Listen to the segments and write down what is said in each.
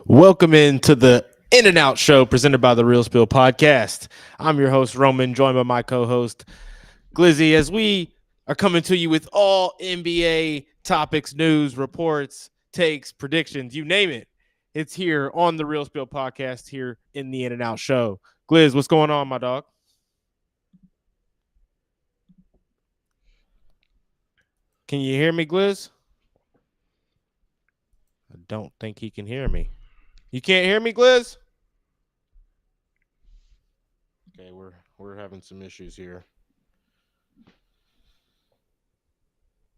Welcome into the In and Out Show presented by the Real Spill Podcast. I'm your host, Roman, joined by my co host, Glizzy, as we are coming to you with all NBA topics, news, reports, takes, predictions, you name it. It's here on the Real Spill Podcast here in the In and Out Show. Gliz, what's going on, my dog? Can you hear me, Gliz? I don't think he can hear me. You can't hear me, Gliz? Okay, we're having some issues here.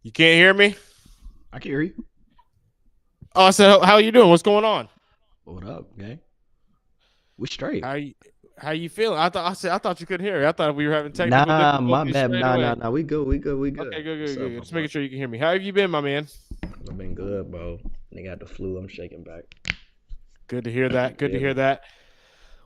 You can't hear me? I can hear you. Oh, I said, how you doing? What's going on? What up, gang? We straight. How you feeling? I thought you couldn't hear me. I thought we were having technical Nah, my difficulties bad. straight Nah, away. nah, nah. We good. We good. We Okay, good. good, What's good, up, good. my Just boy? making sure you can hear me. How have you been, my man? I've been good, bro. They got the flu. I'm shaking back. Good to hear that. Good to Yeah, hear man. that.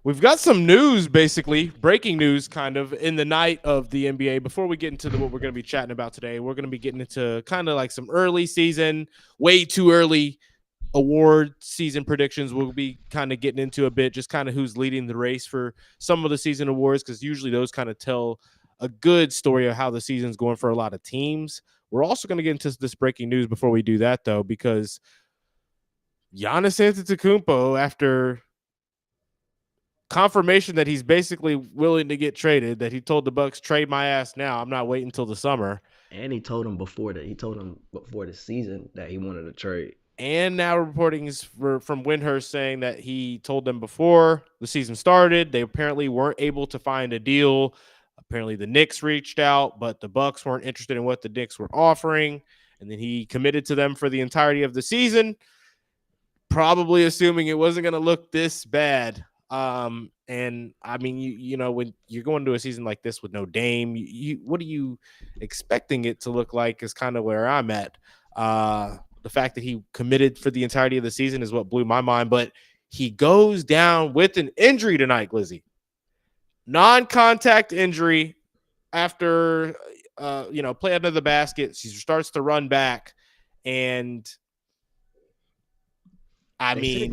We've got some news, basically breaking news, kind of in the night of the NBA. Before we get into what we're going to be chatting about today, we're going to be getting into kind of like some early season, way too early award season predictions. We'll be kind of getting into a bit, just kind of who's leading the race for some of the season awards, because usually those kind of tell a good story of how the season's going for a lot of teams. We're also going to get into this breaking news before we do that, though, because Giannis Antetokounmpo, after confirmation that he's basically willing to get traded, that he told the Bucks, trade my ass now, I'm not waiting until the summer. And he told him before the season that he wanted to trade. And now reporting is from Windhurst saying that he told them before the season started. They apparently weren't able to find a deal. Apparently the Knicks reached out, but the Bucks weren't interested in what the Knicks were offering. And then he committed to them for the entirety of the season, probably assuming it wasn't going to look this bad. And I mean, you know, when you're going to a season like this with no Dame, what are you expecting it to look like is kind of where I'm at. The fact that he committed for the entirety of the season is what blew my mind, but he goes down with an injury tonight, Glizzy. Non-contact injury after play under the basket. He starts to run back, and I They said mean,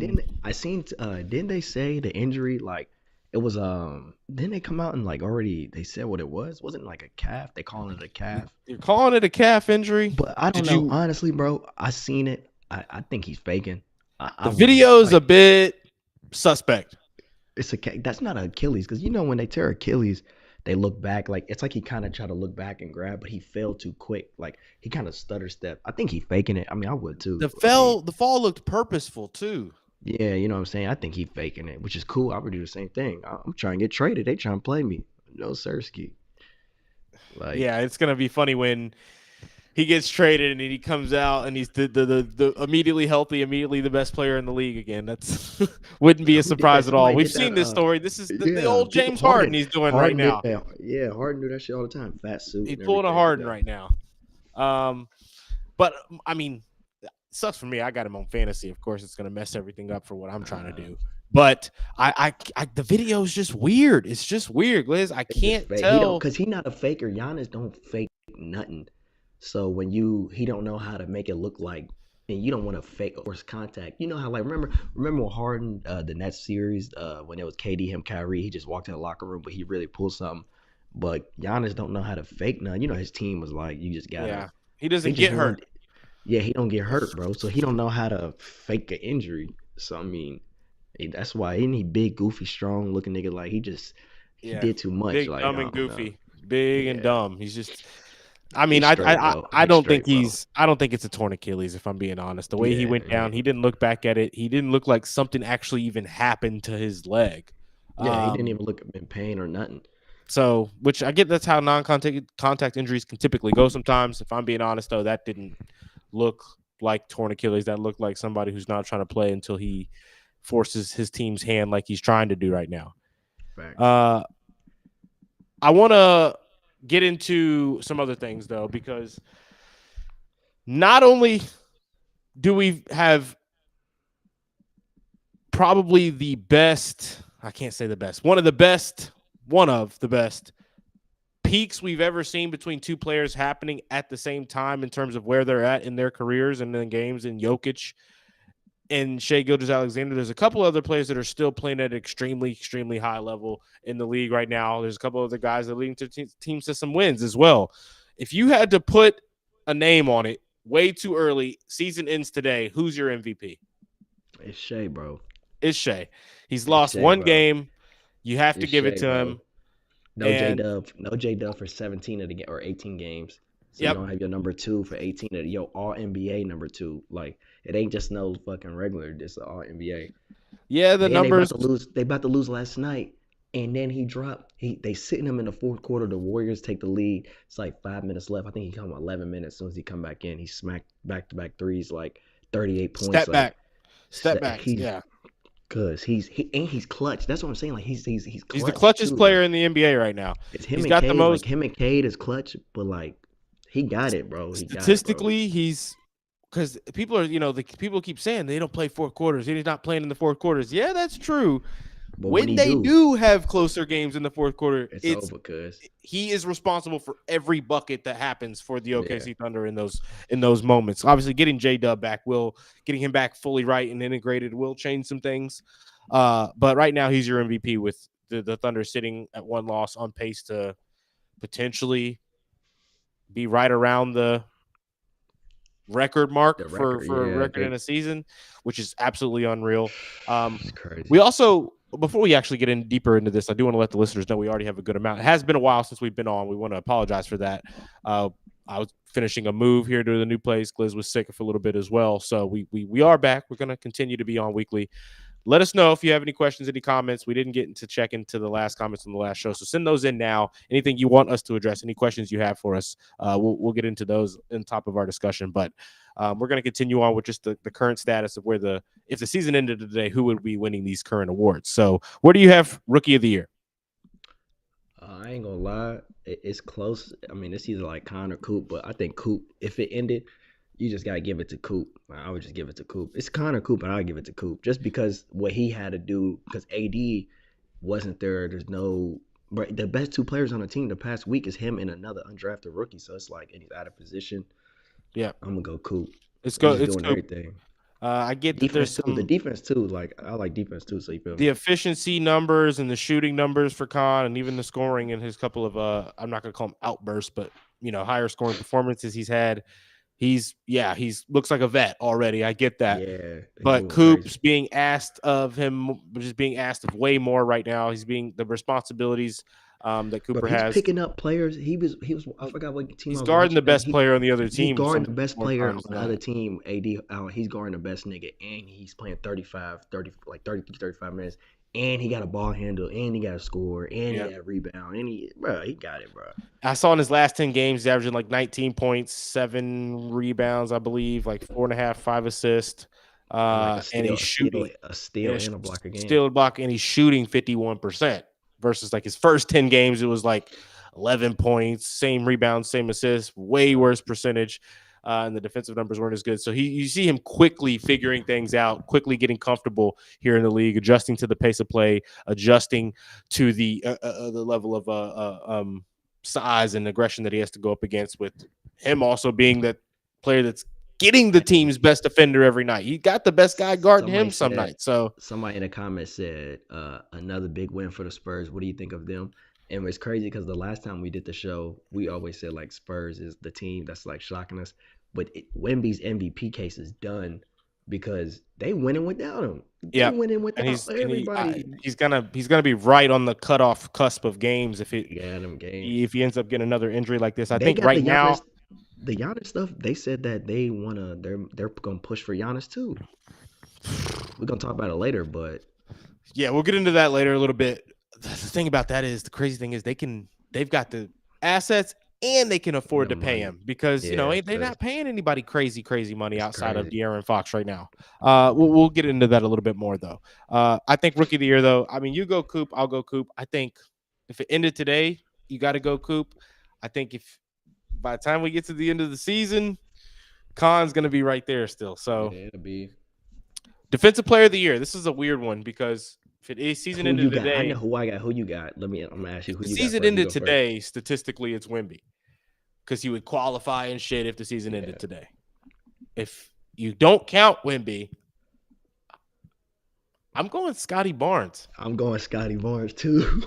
didn't they say the injury like it was didn't they come out and like already they said what it was? Wasn't it like a calf? They calling it a calf. you're calling it a calf injury. But I don't Did know. you? Honestly, bro, I seen it. I think he's faking. The I wouldn't video's a like bit suspect. that's not Achilles because you know when they tear Achilles, they look back like it's like he kind of tried to look back and grab, but he fell too quick. Like he kind of stutter step. I think he faking it. I mean, I would too. I mean, The fall looked purposeful too. yeah, you know what I'm saying. I think he faking it, which is cool. I would do the same thing. I'm trying to get traded. They trying to play me. No Sirski. Like Yeah, it's gonna be funny when he gets traded and he comes out and he's the immediately healthy, immediately the best player in the league again. That's wouldn't be a who did that? surprise at all. Somebody We've did that. seen this story. This is the Yeah, old people James Harden he's doing right Harden did now. that. Yeah, Harden do that shit all the time. Fat suit He's and pulling a everything. Harden Yeah. right now. Um, but I mean, sucks for me. I got him on fantasy. Of course, it's gonna mess everything up for what I'm trying to Uh, do. But the video is just weird. It's just weird, Liz. I It's just can't fake. He don't tell. because he not a faker. Giannis don't fake nothing. So when he don't know how to make it look like, and you don't want to fake force contact. You know how like remember when Harden the Nets series when it was KD him Kyrie he just walked in the locker room but he really pulled something. But Giannis don't know how to fake none. You know his team was like you just gotta. Yeah, he He doesn't just get hurt. wanted. Yeah, he don't get hurt, bro. So he don't know how to fake an injury. So I mean, that's why isn't he big, goofy, strong looking nigga? Like he Yeah, did too much. big, Like dumb, I and don't know. goofy. Big and Yeah, dumb. He's just. I mean, he's straight though. I He's don't think straight, bro. he's. I don't think it's a torn Achilles. If I'm being honest, the way he Yeah, went down, he didn't look back at it. He didn't look like something actually even happened to his leg. yeah. He didn't Um, even look in pain or nothing. so which I get. That's how non-contact injuries can typically go. Sometimes, if I'm being honest, though, that didn't look like torn Achilles. That looked like somebody who's not trying to play until he forces his team's hand, like he's trying to do right now. Facts. Uh, I want to get into some other things though, because not only do we have probably the best, I can't say the best, one of the best peaks we've ever seen between two players happening at the same time in terms of where they're at in their careers and in games, in Jokic and Shai Gilgeous-Alexander. There's a couple other players that are still playing at an extremely, extremely high level in the league right now. There's a couple other guys that are leading to teams to some wins as well. If you had to put a name on it way too early, season ends today, who's your MVP? It's Shai, bro. It's Shai. He's It's lost Shai, one bro. game. You have to It's give it Shai, to bro. him. No J And Dub. No J Dub for 17 of the or 18 games. So you yep. don't have your number 2 for 18 of your all NBA number 2. Like it ain't just no fucking regular. This all NBA. Yeah, the Then numbers. They about to lose last night. And then he dropped. They sitting him in the fourth quarter. The Warriors take the lead. It's like 5 minutes left. I think he come 11 minutes. As soon as he come back in, he smacked back-to-back threes, like 38 points. Step back. Like Step back. Yeah. Cause he's clutch. That's what I'm saying. Like he's clutch. He's the clutchest too. player in the NBA right now. It's him He's and got Cade. the most. Like him and Cade is clutch, but like he got it, bro. Statistically, he's because people are, people keep saying they don't play fourth quarters. He's not playing in the fourth quarters. Yeah, that's true. But when they do have closer games in the fourth quarter, it's over because he is responsible for every bucket that happens for the OKC Thunder in those moments. Obviously, getting J-Dub back getting him back fully right and integrated will change some things. But right now, he's your MVP with the Thunder sitting at 1 loss, on pace to potentially be right around the record mark for a record in a season, which is absolutely unreal. It's crazy. We also, before we actually get in deeper into this, I do want to let the listeners know we already have a good amount. It has been a while since we've been on. We want to apologize for that. I was finishing a move here to the new place. Gliz was sick for a little bit as well. So we are back. We're going to continue to be on weekly. Let us know if you have any questions, any comments. We didn't get to check into the last comments on the last show, so send those in now. Anything you want us to address, any questions you have for us, we'll get into those in top of our discussion. But we're going to continue on with just the current status of if the season ended today, who would be winning these current awards. So where do you have Rookie of the Year? I ain't gonna lie, it's close. I mean, it's either like Con or Coop, but I think Coop, if it ended, you just gotta give it to Coop. I would just give it to Coop. It's Con or Coop, but I'll give it to Coop just because what he had to do. Because AD wasn't there. There's no. But the best 2 players on the team the past week is him and another undrafted rookie. So it's like, and he's out of position. Yeah, I'm gonna go Coop. It's doing Coop. Everything. I get defense too. The defense too. Like I like defense too. So you feel the efficiency numbers and the shooting numbers for Con, and even the scoring in his couple of I'm not gonna call them outbursts, but higher scoring performances he's had. He's looks like a vet already. I get that. Yeah. But Coop's being asked of him, just being asked of way more right now. He's being the responsibilities that Cooper has. Picking up players. He was. I forgot what team. He's guarding the best player on the other team. He's guarding the best player on the other team. AD. He's guarding the best nigga, and he's playing 35 minutes. And he got a ball handle, and he got a score, and he got a rebound, and he got it, bro. I saw in his last 10 games, he's averaging like 19 points, 7 rebounds, I believe, like 4.5, 5 assists. And he's shooting a steal and a block a game. Steal a block, and he's shooting 51% versus like his first 10 games. It was like 11 points, same rebounds, same assists, way worse percentage. And the defensive numbers weren't as good. So you see him quickly figuring things out, quickly getting comfortable here in the league, adjusting to the pace of play, adjusting to the level of size and aggression that he has to go up against, with him also being that player that's getting the team's best defender every night. He got the best guy guarding him some nights. So somebody in the comments said another big win for the Spurs. What do you think of them? And it's crazy because the last time we did the show, we always said like Spurs is the team that's like shocking us. But Wemby's MVP case is done because they winning without him. Yeah, winning without everybody. He's gonna be right on the cutoff cusp of games if he ends up getting another injury like this. I think right now the Giannis stuff. They said that they're gonna push for Giannis too. We're gonna talk about it later, but yeah, we'll get into that later a little bit. The thing about that is the crazy thing is they've got the assets and they can afford to pay him because they're not paying anybody crazy money outside of De'Aaron Fox right now. We'll get into that a little bit more though. I think Rookie of the Year though. I mean, you go Coop, I'll go Coop. I think if it ended today, you got to go Coop. I think if by the time we get to the end of the season, Con's going to be right there still. So it'll be Defensive Player of the Year. This is a weird one because if it is season ended today, I know who I got. Who you got? I'm gonna ask you who you got. Season ended today. Statistically, it's Wemby because he would qualify and shit if the season ended today. If you don't count Wemby, I'm going Scotty Barnes. I'm going Scotty Barnes too.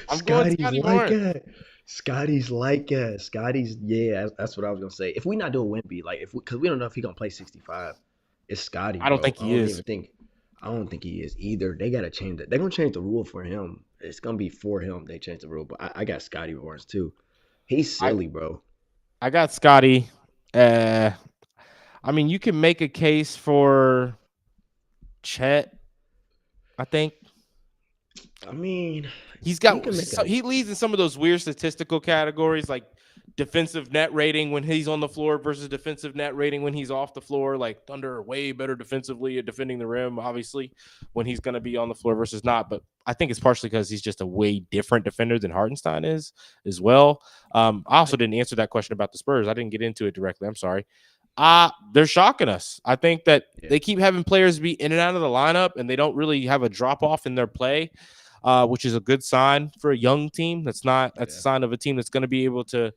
I'm going Scotty's Scotty like Barnes. that. Scotty's like that. Scotty's yeah. That's what I was gonna say. If we not doing Wemby, like if because we don't know if he gonna play 65, it's Scotty, I don't bro. think he is. I don't think he is either. They gotta change it. They're gonna change the rule for him. It's gonna be for him. They change the rule, but I got Scotty Barnes too. He's I silly, bro. I got Scotty. I mean, you can make a case for Chet. I think I mean, he's you got can make a he leads in some of those weird statistical categories, like defensive net rating when he's on the floor versus defensive net rating when he's off the floor. Like Thunder are way better defensively at defending the rim, obviously, when he's going to be on the floor versus not. But I think it's partially because he's just a way different defender than Hartenstein is as well. I also didn't answer that question about the Spurs. I didn't get into it directly. I'm sorry. They're shocking us. I think that yeah, they keep having players be in and out of the lineup, and they don't really have a drop off in their play, which is a good sign for a young team. That's a yeah. sign of a team that's going to be able to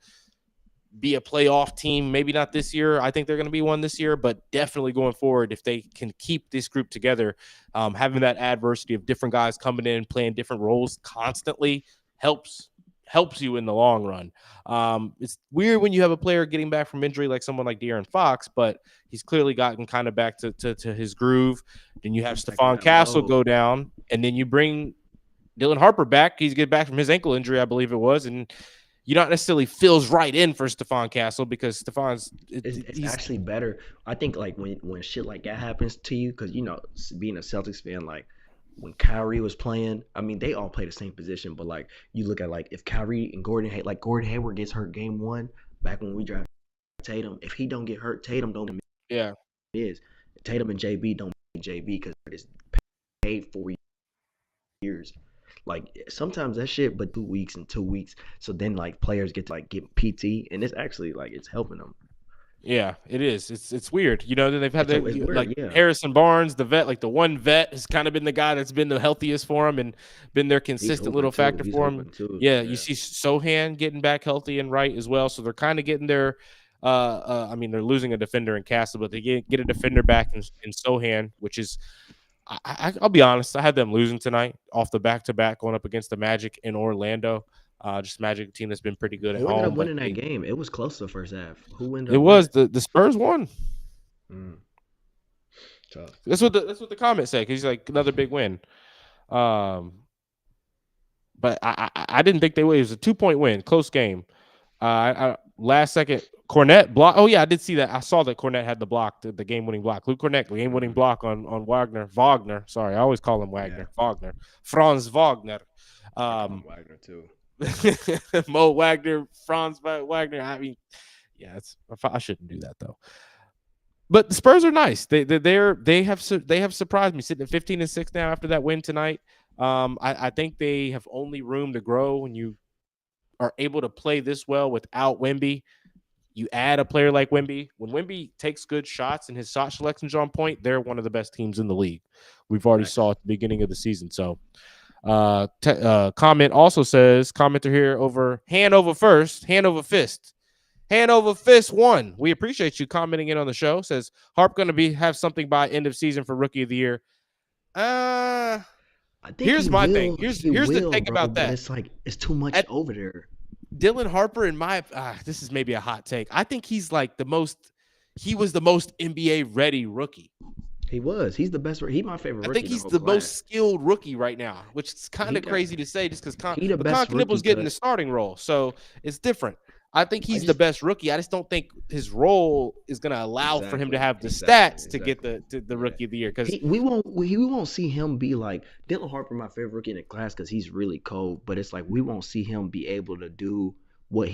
be a playoff team. Maybe not this year. I think they're going to be one this year, but definitely going forward, if they can keep this group together, having that adversity of different guys coming in, playing different roles constantly helps you in the long run. It's weird when you have a player getting back from injury like someone like De'Aaron Fox, but he's clearly gotten kind of back to his groove. Then you have He's back in Stephon that Castle mode. go down, and then you bring Dylan Harper back. He's get back from his ankle injury, I believe it was, and you not necessarily fills right in for Stephon Castle because It's he's actually better. I think like when shit like that happens to you, because being a Celtics fan, like when Kyrie was playing, I mean they all play the same position, but like you look at like if Kyrie and Gordon Hayward gets hurt game one, back when we drafted Tatum, if he don't get hurt, Tatum don't yeah. is Tatum and JB don't JB because it's paid for years. Like sometimes that shit, but 2 weeks and 2 weeks. So then like players get to like get PT, and it's actually like it's helping them. Yeah, it is. It's weird. Then they've had It's like weird, yeah. Harrison Barnes, the vet, like the one vet has kind of been the guy that's been the healthiest for him and been their He's consistent hooping little too. factor He's for him. hooping too. Yeah, you Yeah. see Sohan getting back healthy and right as well. So they're kind of getting their I mean, they're losing a defender in Castle, but they get a defender back in Sohan, which is I'll be honest, I had them losing tonight off the back to back going up against the Magic in Orlando. Just Magic team that's been pretty good at Who ended up home, but winning that game? It was close to the first half. Who ended it up was winning? the Spurs won. Mm, tough. That's what the comments say. Because he's like another big win. Um, but I didn't think they would. It was a 2-point win, close game. Last second Cornette block. Oh yeah, I did see that. I saw that Cornette had the block, the game winning block. Luke Cornette, game winning Hmm. block on Wagner. Sorry, I always call him Yeah, Wagner. Franz Wagner. I call him Um, Wagner too. Mo Wagner, Franz Wagner. I mean, yeah, I shouldn't do that though. But the Spurs are nice. They have surprised me, sitting at 15-6 now after that win tonight. I think they have only room to grow when you are able to play this well without Wemby. You add a player like Wemby. When Wemby takes good shots and his shot selections are on point, they're one of the best teams in the league. We've already saw Facts. at the beginning of the season. So, comment also says, commenter here over hand over fist. Hand over fist one. We appreciate you commenting in on the show. Says Harp going to have something by end of season for rookie of the year. I think Here's he my thing. will. Here's He the will, take bro. about But that. it's like it's too much At over there. Dylan Harper, this is maybe a hot take. I think he's like he was the most NBA ready rookie. He was. He's the best. He's my favorite I rookie think in the he's whole the class. most skilled rookie right now, which is kind He of got. crazy to say just because He the but Con best rookie Knipple's getting the because starting role. So it's different. I think I he's the just best rookie. I just don't think his role is going to allow for him to have the exactly, stats to get the Yeah. rookie of the year. Because We won't see him be like Dylan Harper, my favorite rookie in the class, because he's really cold. But it's like we won't see him be able to do what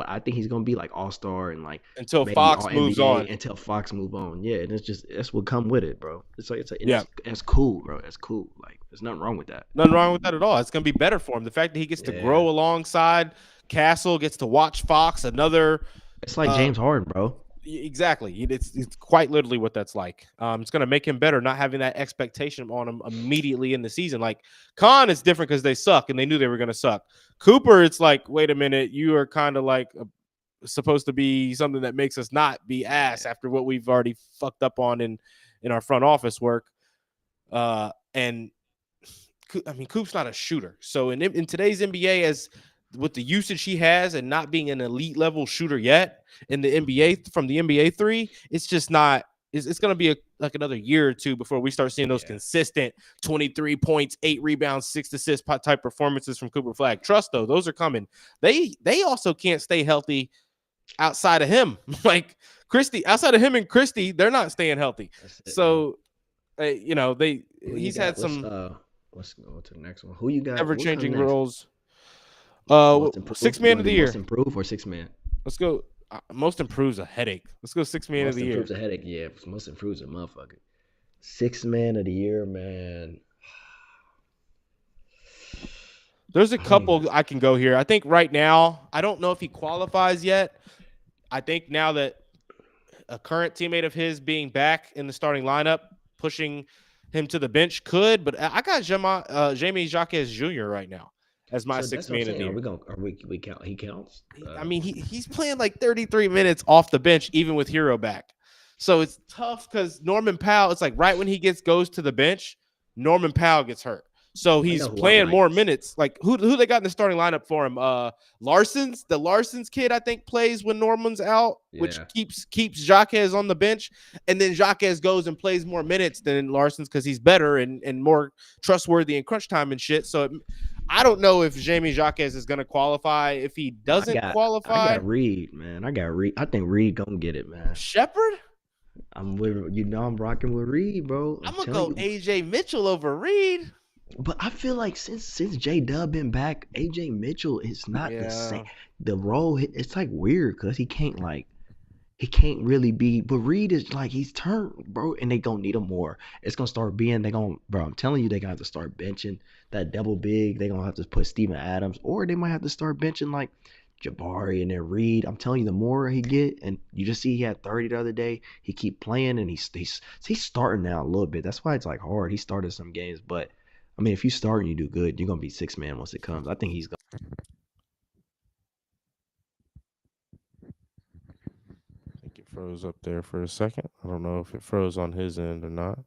I think he's gonna be like All Star and like until maybe Fox All moves NBA on, until Fox move on. Yeah, and that's what come with it, bro. And yeah, it's cool, bro. That's cool. Like there's nothing wrong with that. nothing wrong with that at all. It's going to be better for him. The fact that he gets to Yeah, grow alongside Castle, gets to watch Fox, another. it's like Uh, James Harden, bro. Exactly. It's quite literally what that's like. It's going to make him better, not having that expectation on him immediately in the season. Like Khan, it's different because they suck and they knew they were going to suck. Cooper, it's like, wait a minute, you are kind of like supposed to be something that makes us not be ass Yeah, after what we've already fucked up on in our front office work. And I mean, Coop's not a shooter. So in today's NBA, as with the usage he has and not being an elite level shooter yet in the NBA from the NBA three, it's just not. It's going to be like another year or two before we start seeing those consistent 23 points, 8 rebounds, 6 assists type performances from Cooper Flag. Trust though, those are coming. They also can't stay healthy outside of him. Like Christie, outside of him and Christie, they're not staying healthy. So, he's had some. Let's go to the next one. Who you got? Ever-changing roles. 6 man of the year. Most improved or 6 man? Let's go. Most improves a headache. Let's go 6 man of the year. Most improves a headache. Yeah, most improves a motherfucker. 6 man of the year, man. There's a couple I can go here. I think right now, I don't know if he qualifies yet. I think now that a current teammate of his being back in the starting lineup, pushing him to the bench could, but I got Jaime Jaquez Jr. right now as my 6 man of the year. We count? He counts. I mean, he's playing like 33 minutes off the bench, even with Hero back. So it's tough because Norman Powell. It's like right when he goes to the bench, Norman Powell gets hurt. So he's playing more minutes. Like who they got in the starting lineup for him? Larson's the Larson's kid, I think, plays when Norman's out, which keeps Jaquez on the bench. And then Jaquez goes and plays more minutes than Larson's because he's better and more trustworthy in crunch time and shit. So I don't know if Jaime Jaquez is gonna qualify. If he doesn't qualify, I got Reed, man. I think Reed gonna get it, man. Shepherd? I'm rocking with Reed, bro. I'm gonna go AJ Mitchell over Reed. But I feel like since J-Dub been back, AJ Mitchell is not the same. The role, it's like weird because he can't really be. But Reed is like he's turned, bro, and they gonna need him more. It's gonna start being bro. I'm telling you, they gonna have to start benching that double big. They gonna have to put Steven Adams, or they might have to start benching like Jabari and then Reed. I'm telling you, the more he get, and you just see he had 30 the other day. He keep playing and he's starting now a little bit. That's why it's like hard. He started some games, but. I mean, if you start and you do good, you're going to be 6 man once it comes. I think he's going to. I think it froze up there for a second. I don't know if it froze on his end or not.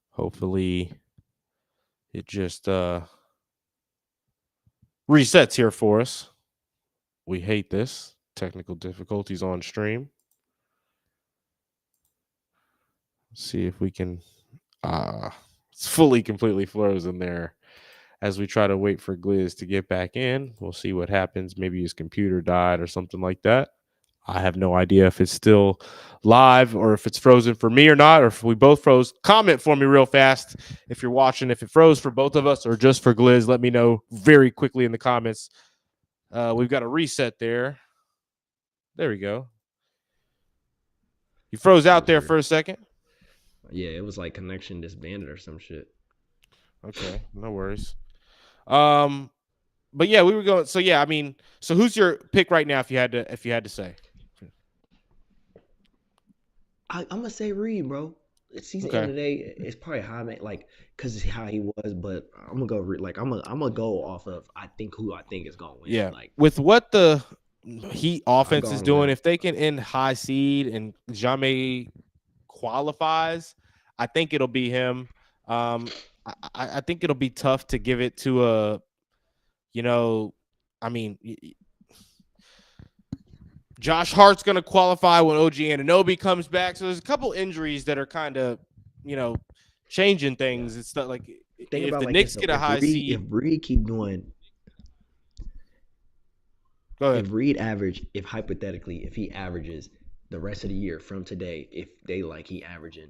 Hopefully, it just resets here for us. We hate this. Technical difficulties on stream. Let's see if we can... It's fully, completely frozen there as we try to wait for Gliz to get back in. We'll see what happens. Maybe his computer died or something like that. I have no idea if it's still live or if it's frozen for me or not, or if we both froze. Comment for me real fast if you're watching, if it froze for both of us or just for Gliz. Let me know very quickly in the comments. We've got a reset there. There we go. You froze out there for a second. Yeah, it was like connection disbanded or some shit. Okay, no worries. But yeah, we were going. So yeah, I mean, so who's your pick right now? If you had to say, I'm gonna say Reed, bro. It's the end of the day. It's probably how I like because it's how he was, but I'm gonna go like I'm gonna go off of who I think is gonna win. Yeah, like with what the Heat offense is doing, if they can end high seed and Jaime qualifies, I think it'll be him. I think it'll be tough to give it to a, I mean, Josh Hart's going to qualify when OG Anunoby comes back. So there's a couple injuries that are kind of, changing things. It's not like if the Knicks get a high seed. If Reed keep doing. Go ahead. If hypothetically, if he averages the rest of the year from today, if they he averaging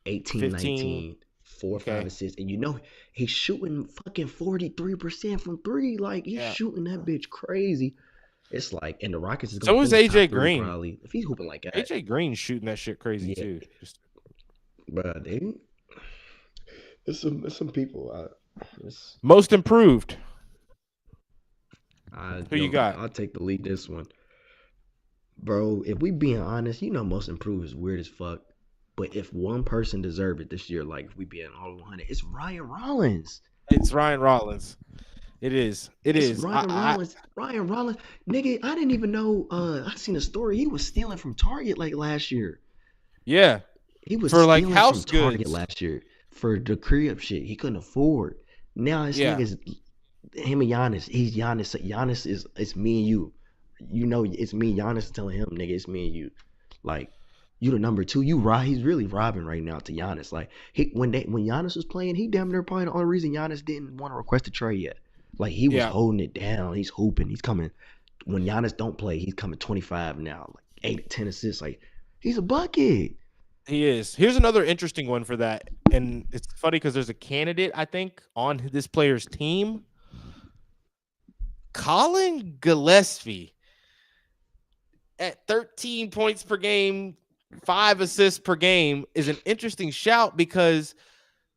18, 15, 19, 4 or 5 assists, and he's shooting fucking 43% from 3, like he's shooting that bitch crazy. It's like, and the Rockets is going. So is AJ Green probably if he's hooping like that. AJ Green shooting that shit crazy too. But it's some people. Most improved. Who you got? I'll take the lead this one. Bro, if we being honest, most improved is weird as fuck. But if one person deserved it this year, like if we being all 100, it's Ryan Rollins. It's Ryan Rollins. It is. Ryan Rollins. Nigga, I didn't even know. I seen a story. He was stealing from Target like last year. Yeah. He was for stealing like house from Target goods last year. for the crib shit. He couldn't afford. Now this Yeah, nigga's him and Giannis. He's Giannis. Giannis is it's me and you. You know it's me. Giannis telling him, nigga, it's me and you. Like you the number two. You rob. He's really robbing right now to Giannis. Like when Giannis was playing, he damn near probably the only reason Giannis didn't want to request a trade yet. Like he was yeah, holding it down. He's hooping. He's coming. When Giannis don't play, he's coming 25 now. Like 8 10 assists. Like he's a bucket. he is. Here's another interesting one for that, and it's funny because there's a candidate I think on this player's team, Colin Gillespie, at 13 points per game, 5 assists per game, is an interesting shout because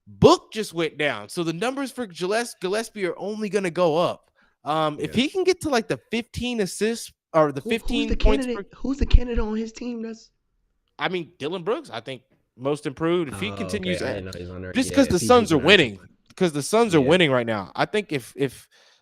Book just went down. So the numbers for Gillespie are only going to go up. If Yeah. he can get to like the 15 assists or the Who's 15 the points per, candidate? Who's the candidate on his team? That's I mean, Dylan Brooks, I think most improved. If he okay. continues I at, didn't know he was on there. just Yeah, because if the he Suns are keeping on. winning, because the Suns are Yeah. winning right now. I think if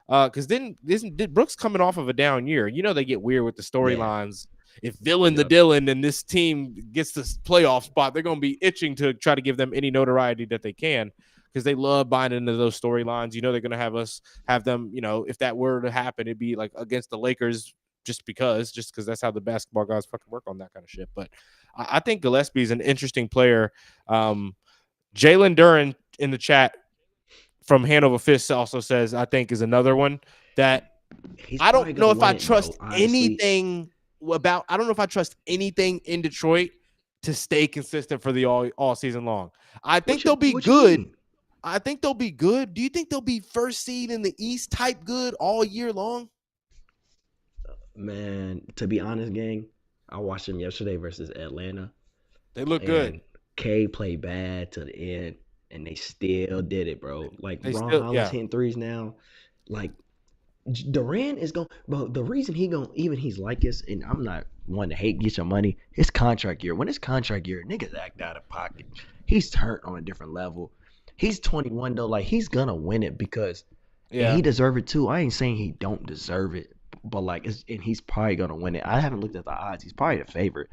because then isn't Brooks coming off of a down year? You know they get weird with the storylines. If Dylan the Yep. Dylan and this team gets this playoff spot, they're going to be itching to try to give them any notoriety that they can because they love buying into those storylines. You know they're going to have them. You know if that were to happen, it'd be like against the Lakers just because that's how the basketball guys fucking work on that kind of shit. But I think Gillespie is an interesting player. Jalen Duran in the chat from Hanover Fist also says I think is another one that He's I probably don't know gonna if I win it, trust bro. Honestly, anything about. I don't know if I trust anything in Detroit to stay consistent for the all season long. I think they'll be what you good. mean? I think they'll be good. Do you think they'll be first seed in the East type good all year long? Man, to be honest, gang, I watched him yesterday versus Atlanta, They look good. and K played bad to the end, and they still did it, bro. Like They Ron still, Holland's yeah. hitting threes now. Like Durant is going, bro. The reason he's like this, and I'm not one to hate get your money. His contract year, when it's contract year, niggas act out of pocket. He's turned on a different level. He's 21 though, like he's gonna win it because and Yeah. he deserve it too. I ain't saying he don't deserve it, but like and he's probably gonna win it. I haven't looked at the odds. He's probably the favorite.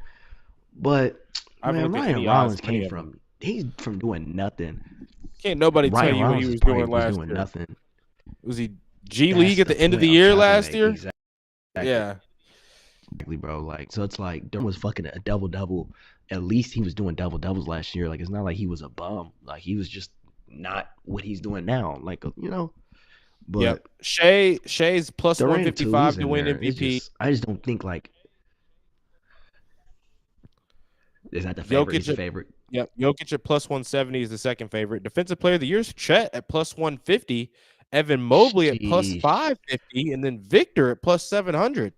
But I haven't man, looked at Ryan any odds Rollins for any came of them. from he's from doing nothing. Can't nobody tell Ryan you what he Rollins was probably doing was last doing year. nothing. Was he G That's League at the the end of the point I'm year trying to last make. year? Exactly. Yeah. Exactly, bro. Like, so it's like Durant was fucking a double double. At least he was doing double doubles last year. Like, it's not like he was a bum. Like, he was just not what he's doing now. Like, you know. But Yep. Shay's plus Durant too, 155 he's to in win there. It's MVP. just, I just don't think like is that the favorite? He's Jokic the at, favorite. yep. Jokic at plus 170 is the second favorite. Defensive player of the year is Chet at plus 150. Evan Mobley at plus Sheesh. 550. And then Victor at plus 700.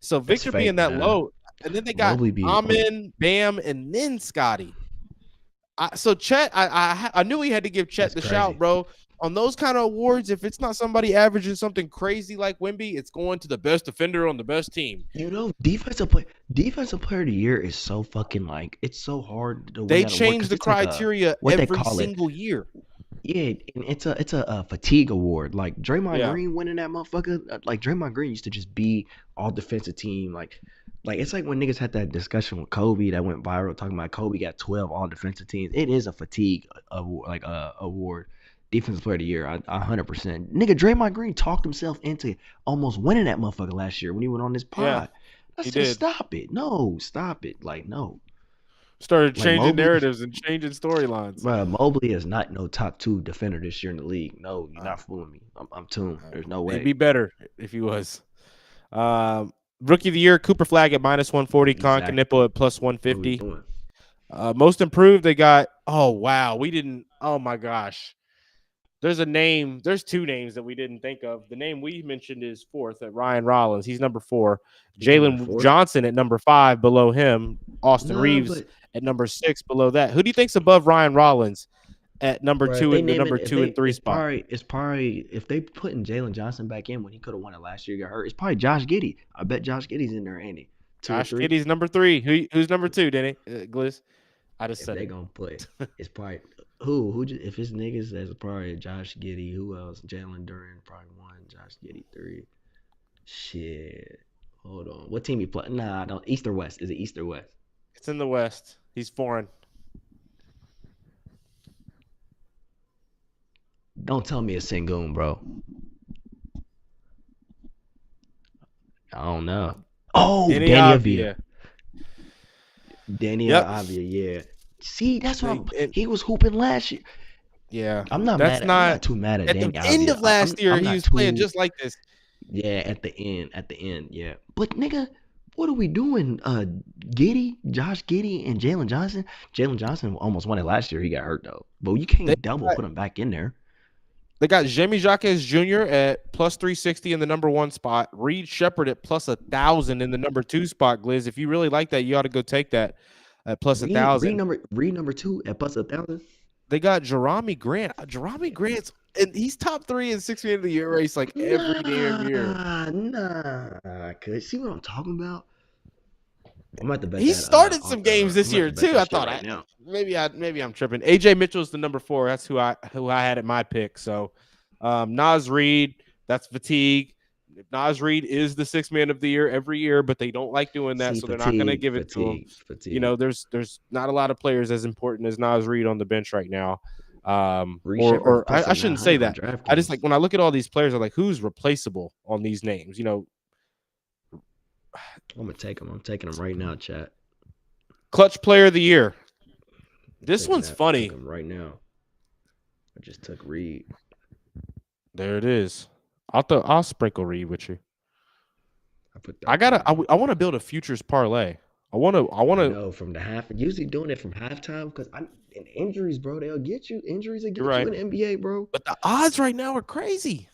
So That's Victor being fake, that man. low. And then they got Mobley be Amin, Bam, and then Scotty. So Chet, I knew he had to give Chet that's the crazy. shout, bro. On those kind of awards, if it's not somebody averaging something crazy like Wemby, it's going to the best defender on the best team. You know, defensive player of the year is so fucking like it's so hard to win They that award change 'cause the it's like a criteria what they every call it. single year. Yeah, and it's a fatigue award. Like Draymond Yeah. Green winning that motherfucker. Like Draymond Green used to just be all defensive team. Like it's like when niggas had that discussion with Kobe that went viral talking about Kobe got 12 all defensive teams. It is a fatigue award, like award. Defensive player of the year, 100%. Nigga, Draymond Green talked himself into almost winning that motherfucker last year when he went on this Yeah, pod. I he said, did. stop it. No, stop it. Like, no. Started Like changing Mobley, narratives and changing storylines. bro, Mobley is not no top 2 defender this year in the league. No, you're Uh, not fooling me. I'm tuned. There's no He'd way. be better if he was. Rookie of the year, Cooper Flag at minus 140, Con Exactly. Knipple at plus What we 150. doing? Most improved, they got, oh, wow. We didn't, oh my gosh. There's two names that we didn't think of. The name we mentioned is fourth at Ryan Rollins. He's number 4. He's number Jalen 4? Johnson at number 5 below him. Austin Nah, Reeves but at number 6 below that. Who do you think's above Ryan Rollins at number bro, 2 if they in the name number it, if 2 and they, 3 spot? it's probably if they putting Jalen Johnson back in when he could have won it last year, got hurt. It's probably Josh Giddey. I bet Josh Giddey's in there, ain't he? 2 or Josh 3. Giddey's number 3. Who's number 2, Denny? Gliss? I just If said they it. gonna put, it's probably who if it's niggas, that's probably Josh Giddey. Who else? Jalen Duran probably 1. Josh Giddey 3. Shit. Hold on. What team he play? Nah, I don't. East or West? Is it East or West? It's in the West. He's foreign. Don't tell me it's Sengun, bro. I don't know. Oh, Danny Danny Avia. Avdia. Danny Yep. Avia, yeah. See, that's what And he was hooping last year. yeah, I'm not that's mad at. I'm not not too mad at at the Danny end Avia. of last year. I'm He not was playing too. just like this. Yeah, at the end. At the end, yeah. But nigga, what are we doing? Josh Giddy, and Jalen Johnson. Jalen Johnson almost won it last year. He got hurt though. But you They can't double got, put him back in there. they got Jamie Jacques Jr. at plus 360 in the number 1 spot. Reed Shepard at plus 1,000 in the number 2 spot. Gliz, if you really like that, you ought to go take that at plus 1,000. Reed number 2 at plus 1,000. They got Jerami Grant. Jerami Grant's and he's top 3 in 6 man of the year race like every damn year. Nah. Cause see what I'm talking about? I'm at the bet. He that, started some games this I'm year about to bet too. that I shit thought right now. maybe I'm tripping. AJ Mitchell's the number 4. That's who I had at my pick. So Naz Reid, that's fatigue. Naz Reid is the 6 man of the year every year, but they don't like doing that, See, so they're not going to give it to him. Fatigue. You know, there's not a lot of players as important as Naz Reid on the bench right now. Reed Shepard's Or plus I shouldn't say 900 that. on I just DraftKings. like when I look at all these players, I'm like, who's replaceable on these names? You know, I'm gonna take him. I'm taking him right now, chat. clutch player of the year. This Taking one's that. funny. Take him right now. I just took Reed. There it is. I'll sprinkle Reed with you. I put. I want to build a futures parlay. I want to. No, from the half. Usually doing it from halftime because in injuries, bro. They'll get you. Injuries will get You're right. you in the NBA, bro. But the odds right now are crazy.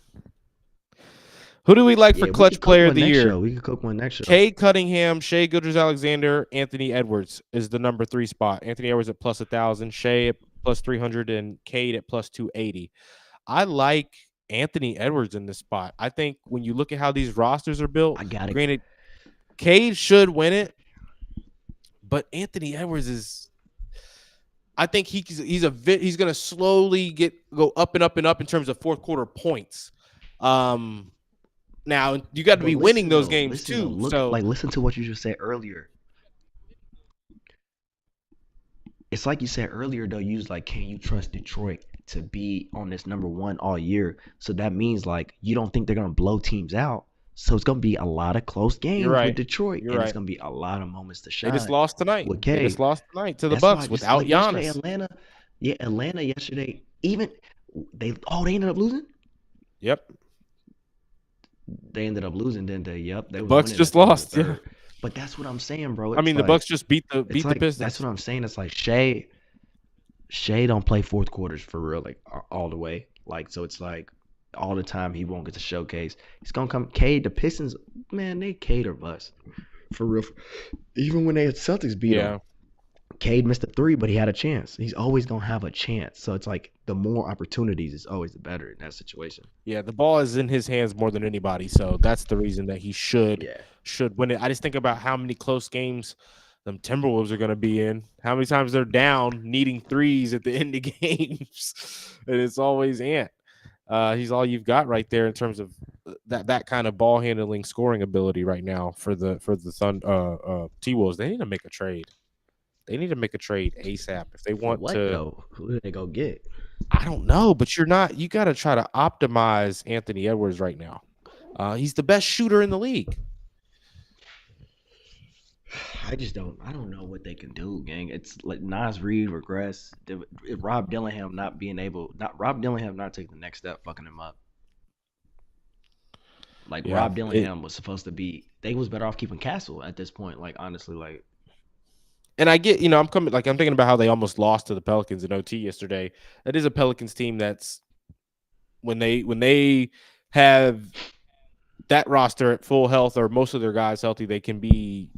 Who do we like for we clutch could cook player of one the next year? show. We could cook one next show. Cade Cunningham, Shea Gilgeous-Alexander, Anthony Edwards is the number 3 spot. Anthony Edwards at plus 1,000, Shea at plus 300, and Cade at plus 280. I like Anthony Edwards in this spot. I think when you look at how these rosters are built, I got it. granted, Cade should win it, but Anthony Edwards is. I think he's going to slowly go up and up and up in terms of fourth quarter points. Now you got to be winning those games too. Listen to what you just said earlier. It's like you said earlier though. You was like, can you trust Detroit to be on this number 1 all year? So that means like you don't think they're gonna blow teams out. So it's gonna be a lot of close games with Detroit, it's gonna be a lot of moments to shine. They just lost tonight. With They just lost tonight to the Bucks without Giannis. Atlanta yesterday. Even they ended up losing. Yep. They ended up losing, didn't they? Yep. The Bucks just lost. Yeah. But that's what I'm saying, bro. I mean, the Bucks just beat the Pistons. That's what I'm saying. It's like Shea don't play fourth quarters for real, like all the way. Like so, it's like all the time he won't get to showcase. He's gonna come. Cade, the Pistons, man, they Cade or bust for real. Even when they had Celtics beat him, Cade missed a 3, but he had a chance. He's always gonna have a chance. So it's like the more opportunities is always the better in that situation. Yeah, the ball is in his hands more than anybody, so that's the reason that he should win it. I just think about how many close games them Timberwolves are going to be in. How many times they're down, needing threes at the end of games, and it's always Ant. He's all you've got right there in terms of that kind of ball handling, scoring ability right now for the T-Wolves. They need to make a trade. They need to make a trade ASAP if they want to. Though? Who do they go get? I don't know, but you got to try to optimize Anthony Edwards right now. He's the best shooter in the league. I don't know what they can do, gang. It's like Naz Reid regress. Rob Dillingham not taking the next step, fucking him up. Like Rob Dillingham was supposed to be. They was better off keeping Castle at this point. Like honestly, like. And I get, I'm thinking about how they almost lost to the Pelicans in OT yesterday. That is a Pelicans team that's when they have that roster at full health or most of their guys healthy, they can be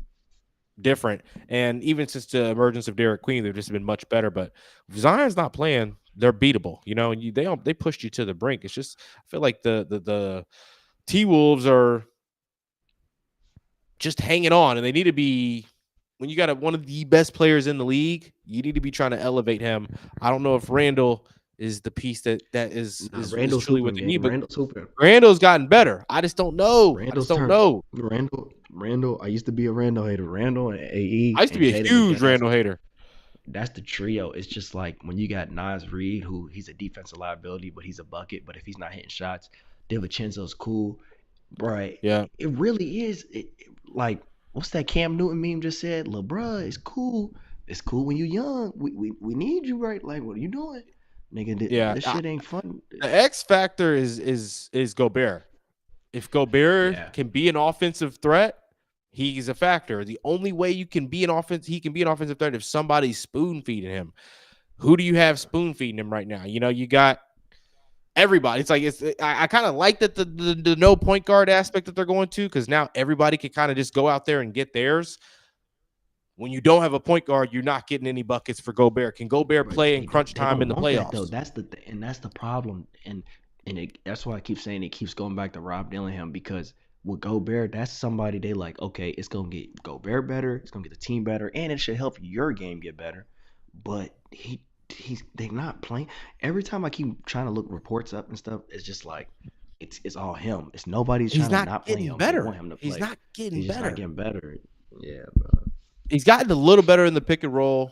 different. And even since the emergence of Derek Queen, they've just been much better. But if Zion's not playing, they're beatable, and they pushed you to the brink. It's just I feel like the T-Wolves are just hanging on, and they need to be. When you got one of the best players in the league, you need to be trying to elevate him. I don't know if Randall is the piece that is truly what they need, but Randall's gotten better. I just don't know. Randall, I used to be a Randall hater. Randall and AE. I used to be a huge Randall hater. that's the trio. It's just like when you got Nas Reed, who he's a defensive liability, but he's a bucket. But if he's not hitting shots, DiVincenzo's cool, right? Yeah. It really is. Like what's that Cam Newton meme just said? LeBron, it's cool. It's cool when you're young. We need you, right? Like what are you doing, nigga? Yeah. This shit ain't fun. The X factor is Gobert. If Gobert Yeah, can be an offensive threat, he's a factor. The only way he can be an offensive threat if somebody's spoon feeding him. Who do you have spoon feeding him right now? You got everybody. It's like I kind of like that the no point guard aspect that they're going to, because now everybody can kind of just go out there and get theirs. When you don't have a point guard, you're not getting any buckets for Gobert. Can Gobert but play in crunch they time don't in the want that though. playoffs? And that's the problem. That's why I keep saying it keeps going back to Rob Dillingham because with Gobert, that's somebody they like. Okay, it's gonna get Gobert better. It's gonna get the team better, and it should help your game get better. But they're not playing. Every time I keep trying to look reports up and stuff, it's just like it's all him. It's nobody's He's trying to not not play getting him. They better. want him to He's play. not getting He's just not better. getting better. Yeah, bro. He's gotten a little better in the pick and roll,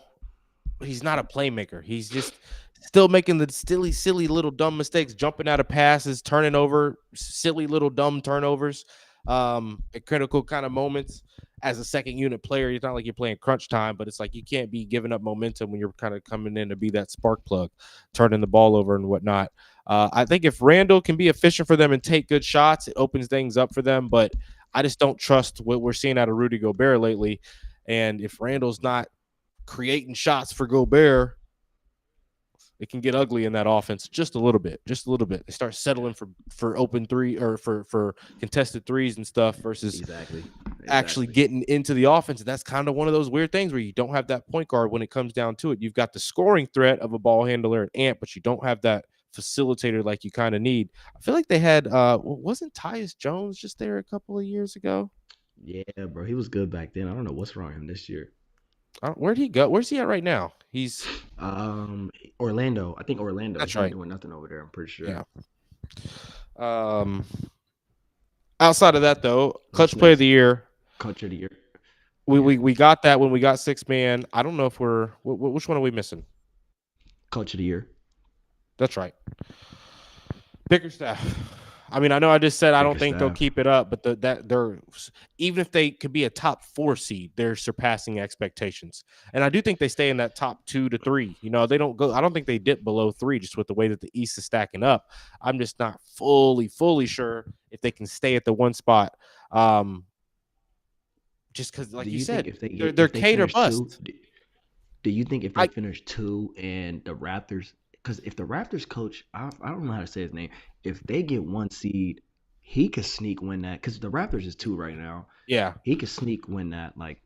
but he's not a playmaker. He's just still making the silly little dumb mistakes, jumping out of passes, turning over, silly little dumb turnovers, at critical kind of moments. As a second unit player, it's not like you're playing crunch time, but it's like you can't be giving up momentum when you're kind of coming in to be that spark plug, turning the ball over and whatnot. I think if Randall can be efficient for them and take good shots, it opens things up for them. But I just don't trust what we're seeing out of Rudy Gobert lately. And if Randall's not creating shots for Gobert, it can get ugly in that offense just a little bit. They start settling for open three or for contested threes and stuff versus Exactly. actually getting into the offense. And that's kind of one of those weird things where you don't have that point guard when it comes down to it. You've got the scoring threat of a ball handler and Ant, but you don't have that facilitator like you kind of need. I feel like they had wasn't Tyus Jones just there a couple of years ago? Yeah, bro. He was good back then. I don't know what's wrong with him this year. Where'd he go? Where's he at right now? He's Orlando. I think Orlando. That's He's not right. doing nothing over there. I'm pretty sure. Yeah. Outside of that though, What's clutch play of next? the year. Coach of the year. We got that when we got six man. I don't know if which one are we missing? Coach of the year. That's right. Bickerstaff. I mean, I know I just said I don't think they'll Bickerstaff. keep it up, but they're even if they could be a top 4 seed, they're surpassing expectations. And I do think they stay in that top 2 to 3. They don't go. I don't think they dip below 3 just with the way that the East is stacking up. I'm just not fully sure if they can stay at the one spot. Just because, like Do you you think said, if they they're if they Kate or finish two, bust. do you think if they I finish two and the Raptors, because if the Raptors coach, I don't know how to say his name, if they get one seed, he could sneak win that. Because the Raptors is two right now, Yeah, he could sneak win that. Like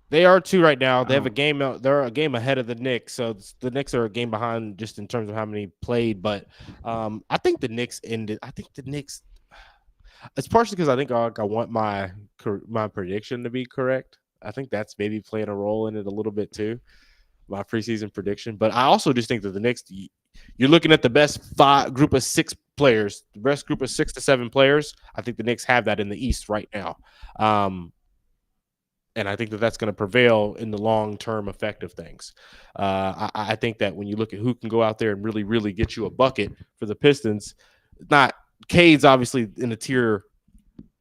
they are 2 right now. They I have a don't. game out. They're a game ahead of the Knicks, so the Knicks are a game behind just in terms of how many played. But I think the Knicks ended. I think the Knicks. It's partially because I think I want my prediction to be correct. I think that's maybe playing a role in it a little bit too. My preseason prediction, but I also just think that the Knicks. You're looking at the best group of 6 players, the best group of 6 to 7 players. I think the Knicks have that in the East right now. And I think that that's going to prevail in the long-term effect of things. I think that when you look at who can go out there and really get you a bucket for the Pistons, not Cade's obviously in a tier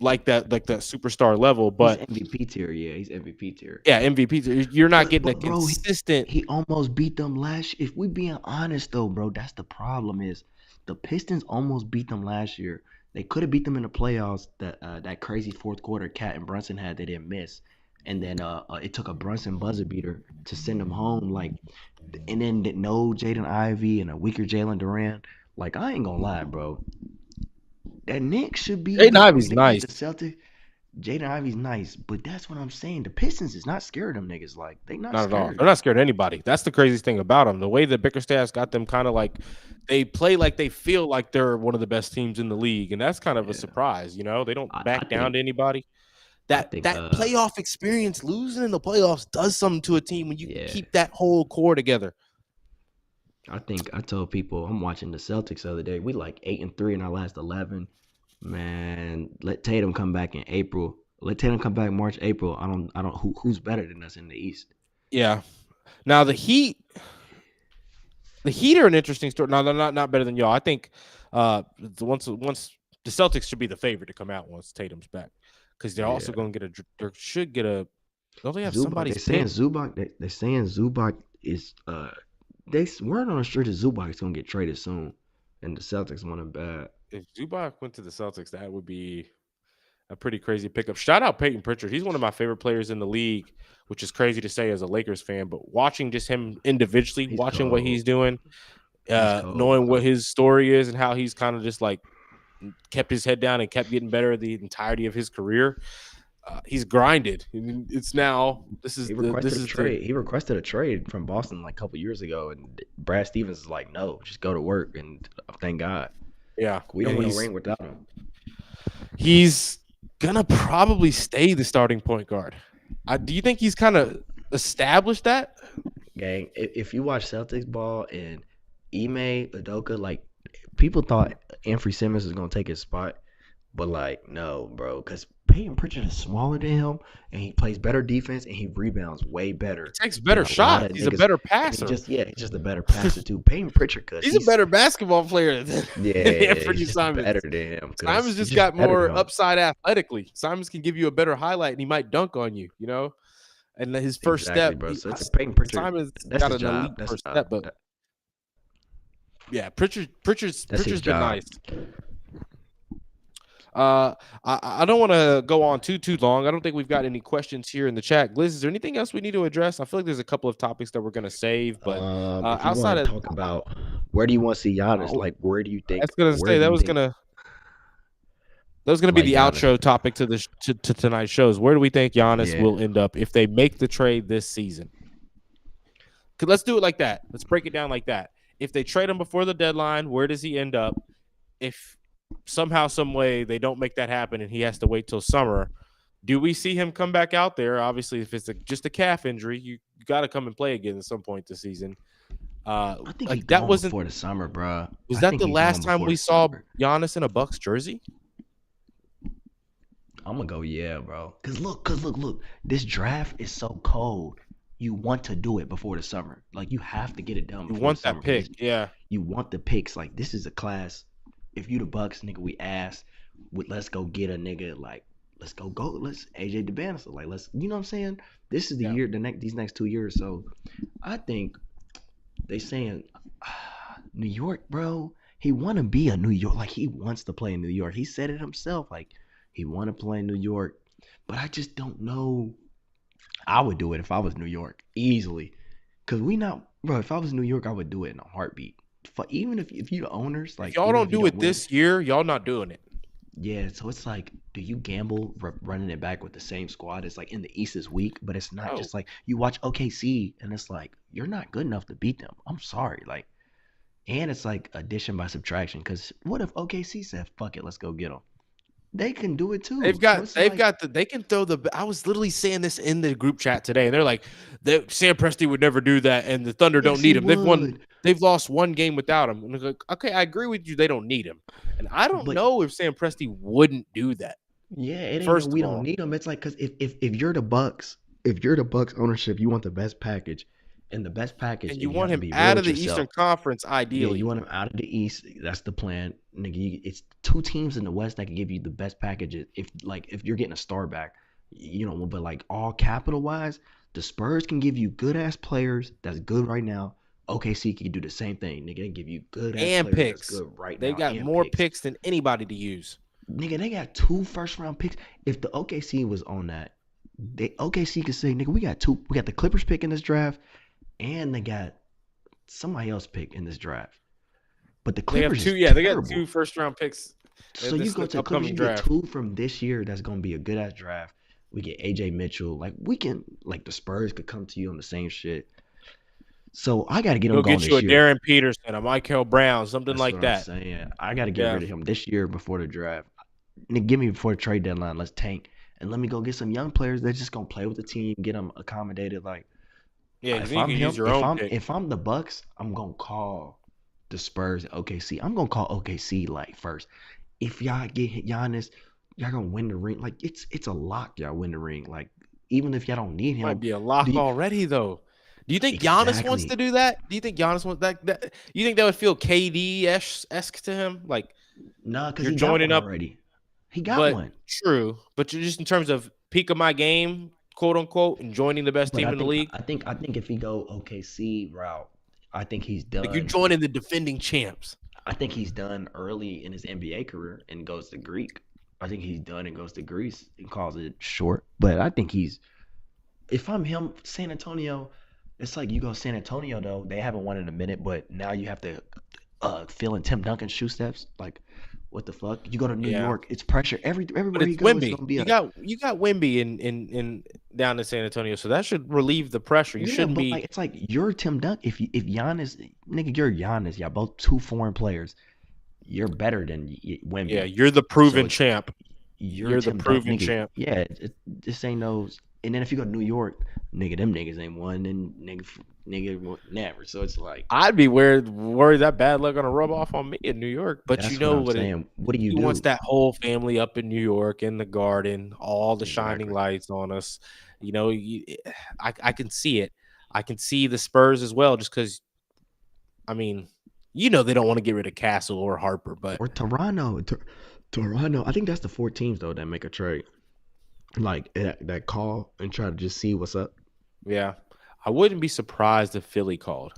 like that superstar level, He's but MVP tier. Yeah, he's MVP tier. yeah, MVP. You're not getting a But bro, consistent. he almost beat them last. If we being honest though, bro, that's the problem. Is the Pistons almost beat them last year. They could have beat them in the playoffs. That crazy fourth quarter Cat and Brunson had, they didn't miss. And then it took a Brunson buzzer beater to send them home. Like, and then no Jaden Ivey and a weaker Jalen Duran. Like, I ain't gonna lie, bro. That Knicks should be Jaden good. I Ivey's mean, they beat nice. the Celtics. Jaden Ivey's nice, but that's what I'm saying. The Pistons is not scared of them niggas. Like, they not Not at all. scared. They're not scared of anybody. That's the craziest thing about them. The way that Bickerstaff's got them kind of like they play like they feel like they're one of the best teams in the league, and that's kind of a Yeah, surprise. They don't I back down think to anybody. I That think that playoff experience, losing in the playoffs, does something to a team when you can yeah. keep that whole core together. I think I told people I'm watching the Celtics the other day. We like 8-3 in our last 11. Man, let Tatum come back in April. Let Tatum come back March, April. I don't who's better than us in the East. Yeah, Now the Heat are an interesting story. No, they're not better than y'all. I think once the Celtics should be the favorite to come out once Tatum's back, because they're also Yeah. going to get they should get a. Don't they have Zubac, somebody's pick? They're saying Zubac is word on the street is Zubac is gonna get traded soon, and the Celtics want him bad. If Zubac went to the Celtics, that would be a pretty crazy pickup. Shout out Peyton Pritchard. He's one of my favorite players in the league, which is crazy to say as a Lakers fan. But watching just him individually, He's watching what cold. he's doing, He's cold, knowing bro. what his story is and how he's kind of just like kept his head down and kept getting better the entirety of his career. He's grinded. I mean, it's now He requested a trade from Boston like a couple years ago, and Brad Stevens is like, no, just go to work. And thank God, yeah, we don't win a ring without him. He's gonna probably stay the starting point guard. Do you think he's kind of established that? Gang, if you watch Celtics ball and Ime Udoka, like people thought Anthony Simmons was gonna take his spot, but like no, bro, because Peyton Pritchard is smaller than him, and he plays better defense, and he rebounds way better. He takes better shots. He's a better passer. He's just a better passer too. Peyton Pritchard, cause he's a better basketball player than Anthony Simons. Better than him. Simons just got more upside athletically. Simons can give you a better highlight, and he might dunk on you. You know, and his first step, bro. So it's Peyton Pritchard. Simons that's got his an job. elite That's first step, but yeah, Pritchard's been nice. I don't want to go on too long. I don't think we've got any questions here in the chat. Gliz, is there anything else we need to address? I feel like there's a couple of topics that we're going to save, but outside of talk about where do you want to see Giannis? Like, where do you think? I was going to say that was going to be the outro topic to this to tonight's shows. Where do we think Giannis will end up if they make the trade this season? Let's do it like that. Let's break it down like that. If they trade him before the deadline, where does he end up? If somehow, some way they don't make that happen and he has to wait till summer, do we see him come back out there? Obviously, if it's just a calf injury, you got to come and play again at some point this season. I think like that wasn't before the summer, bro. Was that the last time we saw Giannis in a Bucks jersey? I'm gonna go, yeah, bro. Cause look. This draft is so cold. You want to do it before the summer. Like you have to get it done. You want that pick, yeah. You want the picks. Like this is a class. If you the Bucks, nigga, we asked, let's go get a nigga. Like let's go. Let's AJ DeBanister. Like let's, you know what I'm saying? This is the year. These next 2 years. So I think they saying New York, bro. He want to be a New York. Like he wants to play in New York. He said it himself. Like he want to play in New York. But I just don't know. I would do it if I was New York easily, cause if I was New York, I would do it in a heartbeat. Even if you the owners, like if y'all don't do it this year, y'all not doing it. Yeah, so it's like, do you gamble running it back with the same squad? It's like in the East is weak, but it's not just like you watch OKC and it's like you're not good enough to beat them. I'm sorry, like, and it's like addition by subtraction. Cause what if OKC said, "Fuck it, let's go get them"? They can do it too. They can throw the. I was literally saying this in the group chat today, and they're like, Sam Presti would never do that, and the Thunder don't need him. They've lost one game without him. And like, okay, I agree with you. They don't need him, and I don't know if Sam Presti wouldn't do that. Yeah, we don't need him. It's like because if you're the Bucks, ownership, you want the best package. And the best package, and you want him out of the Eastern Conference, ideally. Yeah, you want him out of the East. That's the plan, nigga. It's two teams in the West that can give you the best packages. If you're getting a star back, but like all capital wise, the Spurs can give you good ass players. That's good right now. OKC can do the same thing. Nigga, they give you good ass players. Picks. That's good right They've now. Got more picks than anybody to use. Nigga, they got 2 first-round picks. If the OKC was on that, OKC could say, nigga, we got the Clippers pick in this draft. And they got somebody else picked in this draft. But the Clippers they got 2 first-round picks. So you go to the Clippers, you get 2 from this year. That's going to be a good-ass draft. We get AJ Mitchell. Like, we can, like, the Spurs could come to you on the same shit. So I got to get him going this year. Go get you a Darren Peterson, a Michael Brown, something like that. I'm saying. I got to get rid of him this year before the draft. Give me before the trade deadline. Let's tank. And let me go get some young players that's just going to play with the team, get them accommodated, like. Yeah, if I'm the Bucks, I'm gonna call the Spurs OKC. I'm gonna call OKC like first. If y'all get Giannis, y'all gonna win the ring. Like it's a lock. Y'all win the ring. Like even if y'all don't need him, might be a lock already though. Do you think Giannis wants Exactly. to do that? Do you think Giannis wants that? You think that would feel KD esque to him? Like Nah, because you're he got joining one up, already. He got but one. true. But you're just in terms of peak of my game, quote unquote, and joining the best But team I in the think league. I think if he go OKC route, I think he's Like you're done. joining the defending champs. I think he's done early in his NBA career and goes to Greek. I think he's done and goes to Greece and calls it short. But I think he's if I'm him, San Antonio, it's like you go San Antonio though. They haven't won in a minute, but now you have to fill in Tim Duncan's shoe steps. Like, what the fuck? You go to New Yeah. York, it's pressure. But Everywhere he it's goes, it's Wimby. gonna be You a got Wimby in down in San Antonio, so that should relieve the pressure. You yeah. shouldn't But be. like, it's like you're Tim Duncan. If Giannis, nigga, you're Giannis. Y'all both two foreign players. You're better than Yeah, Wimby. you're the So proven it's champ. you're You're the Tim Duncan, proven nigga. champ. Yeah, this ain't no. And then if you go to New York, nigga, them niggas ain't won, and nigga, never. So it's like I'd be worried that bad luck gonna rub off on me in New York. But you that's what know I'm what it saying. What do you he wants do? that whole family up in New York in the garden, all the shining Exactly. lights on us. You know, I can see it. I can see the Spurs as well, just because I mean, they don't want to get rid of Castle or Harper, but Or Toronto. Toronto. I think that's the four teams though that make a trade. Like that call and try to just see what's up. yeah, I wouldn't be surprised if Philly called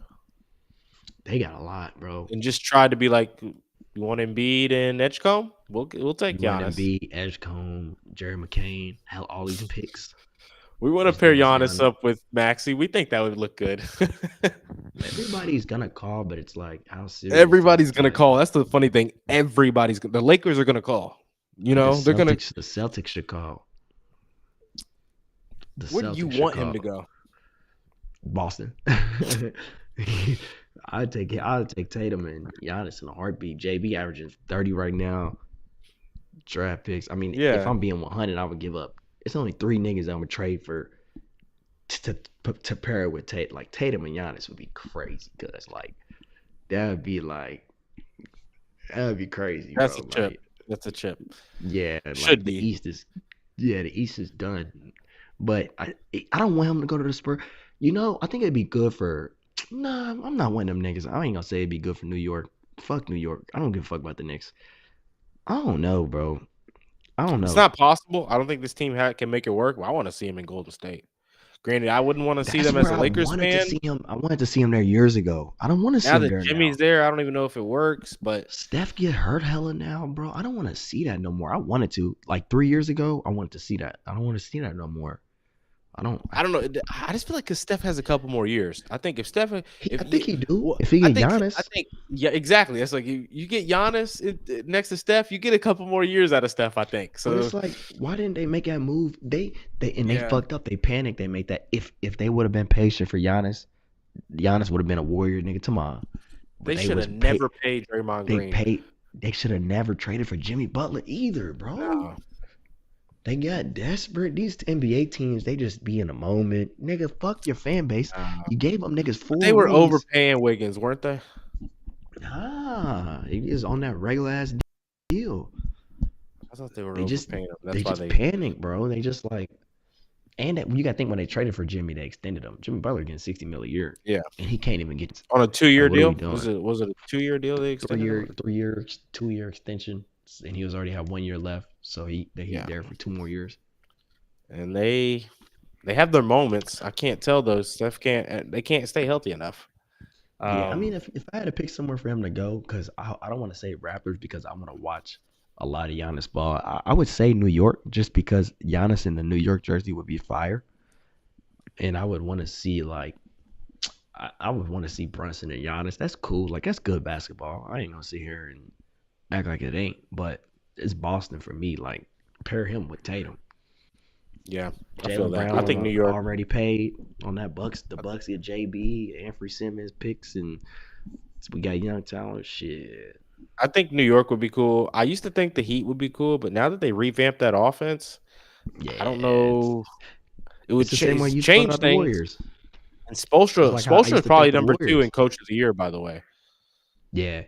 They got a lot, bro. and just tried to be like, "You want Embiid and Edgecombe? We'll take You want Giannis. Embiid, Edgecombe, Jerry McCain, hell, all these picks. We want to Just give pair us Giannis Giannis. up with Maxi. We think that would look good." Everybody's gonna call, but it's like, how serious do you Everybody's gonna like? call. That's the funny thing. The Lakers are gonna call. They're gonna. The Celtics should call. The Where do you Celtics should want him to call. go? Boston. I'd take Tatum and Giannis in a heartbeat. JB averaging 30 right now. Draft picks. I mean, if Yeah, I'm being 100, I would give up. It's only three niggas I'm gonna trade for to pair it with Tatum. Like Tatum and Giannis would be crazy because like that would be like that would be crazy, that's a bro. chip. Like That's a chip. yeah, Should like be. the East is done. But I don't want him to go to the Spurs. I think it'd be good for. Nah, I'm not one of them niggas. I ain't gonna say it'd be good for New York. Fuck New York. I don't give a fuck about the Knicks. I don't know, bro. I don't It's know. not possible. I don't think this team can make it work. But I want to see him in Golden State. Granted, I wouldn't want to see That's them as where a I Lakers wanted to fan. see him. I wanted to see him there years ago. I don't want to see Now him that there Jimmy's now. there, I don't even know if it works. But Steph get hurt hella now, bro. I don't want to see that no more. I wanted to. Like 3 years ago, I wanted to see that. I don't want to see that no more. I don't. I don't know. I just feel like because Steph has a couple more years. I think if Steph, if I think you, he do. well, If he get I Giannis, think, yeah, exactly. That's like you get Giannis next to Steph, you get a couple more years out of Steph. I think but so. it's like, why didn't they make that move? They Yeah, fucked up. They panicked. They made that. If they would have been patient for Giannis, Giannis would have been a warrior nigga tomorrow. they But they should was have paid. never paid Draymond They Green. paid. They should have never traded for Jimmy Butler either, bro. No, They got desperate. These NBA teams, they just be in a moment. Nigga, fuck your fan base. no. You gave them niggas But they 4 were rings. overpaying Wiggins, weren't they? Nah, he is on that regular ass deal. I thought they were They just overpaying him. they That's why just they. panic, bro. They just like and that, you got to think when they traded for Jimmy, they extended him. Jimmy Butler getting 60 mil a year, Yeah, and he can't even get. on a 2 year Like, what are we deal. Was doing? it a 2 year deal they extended him? 3 year, 2 year extension, and he was already had 1 year left, so he's Yeah, there for 2 more years. and they have their moments. I can't tell those. Steph can't. They can't stay healthy enough. Yeah, I mean, Um, if I had to pick somewhere for him to go, because I don't want to say Raptors because I want to watch a lot of Giannis ball. I would say New York just because Giannis in the New York jersey would be fire, and I would want to see like I would want to see Brunson and Giannis. That's cool. Like that's good basketball. I ain't gonna sit here and act like it ain't, but it's Boston for me. Like pair him with Tatum. yeah, I feel Jalen that. I Brown think New York. already paid on that Bucks. The Bucks get JB, Anthony Simmons picks, and we got young talent. Shit. I think New York would be cool. I used to think the Heat would be cool, but now that they revamped that offense, I don't Yeah, know. It would it's the same way you felt change about the things. Warriors. And It's Spoelstra, like how I Spoelstra is used to think probably of the number 2 Warriors. in Coach of the Year, by the way. Yeah,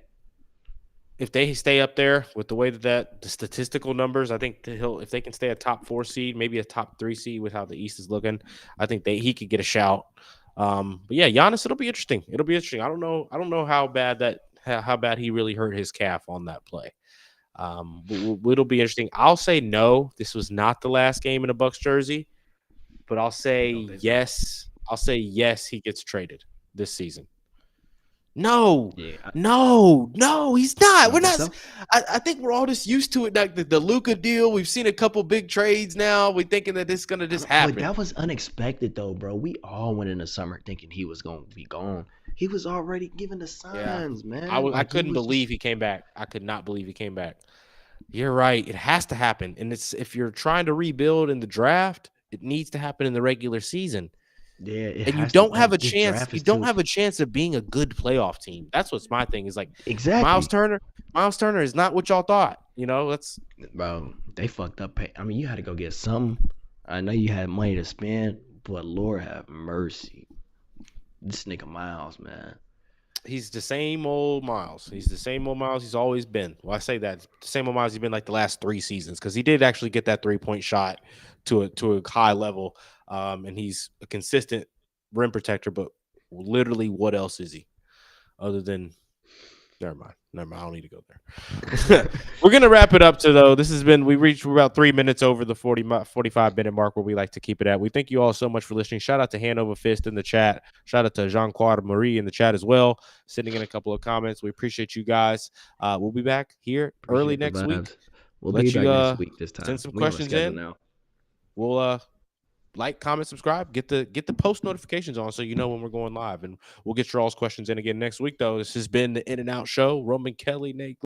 If they stay up there with the way that the statistical numbers, I think that if they can stay a top 4 seed, maybe a top 3 seed with how the East is looking, I think he could get a shout. But yeah, Giannis, it'll be interesting. It'll be interesting. I don't know. I don't know how bad how bad he really hurt his calf on that play. It'll be interesting. I'll say no. This was not the last game in a Bucks jersey, but I'll say You don't think so? yes. I'll say yes. He gets traded this season. No, Yeah, no, he's not. you We're don't think not. so? I think we're all just used to it. Like the Luka deal, we've seen a couple big trades now. We're thinking that this is gonna just But happen. that was unexpected though, bro. We all went in the summer thinking he was gonna be gone. He was already giving the Yeah, signs, man. I Like he couldn't was believe just he came back. I could not believe he came back. You're right. It has to happen, and it's if you're trying to rebuild in the draft, it needs to happen in the regular season. yeah, it And you has to. don't have Like a this chance. draft You is don't too have a chance of being a good playoff team. That's what's my thing is like Miles exactly, Turner. Miles Turner is not what y'all thought. You know, that's bro. They fucked up. I mean, you had to go get some. I know you had money to spend, but Lord have mercy, this nigga Miles, man. he's the same old Miles. He's the same old Miles he's always been. Well, I say that the same old Miles he's been like the last 3 seasons because he did actually get that 3-point shot to a high level, and he's a consistent rim protector. But literally, what else is he other than? Never mind. Never mind. I don't need to go there. We're gonna wrap it up to though. This has been we're about 3 minutes over the 45 minute mark where we like to keep it at. We thank you all so much for listening. Shout out to Hanover Fist in the chat. Shout out to Jean Claude Marie in the chat as well, sending in a couple of comments. We appreciate you guys. We'll be back here early Appreciate the next week. vibes. We'll be Let you back next week. This send time some we on a questions schedule in. now. We'll like, comment, subscribe, get the post notifications on so you know when we're going live, and we'll get your all's questions in again next week. Though this has been the In and Out Show. Roman Kelly, Nate.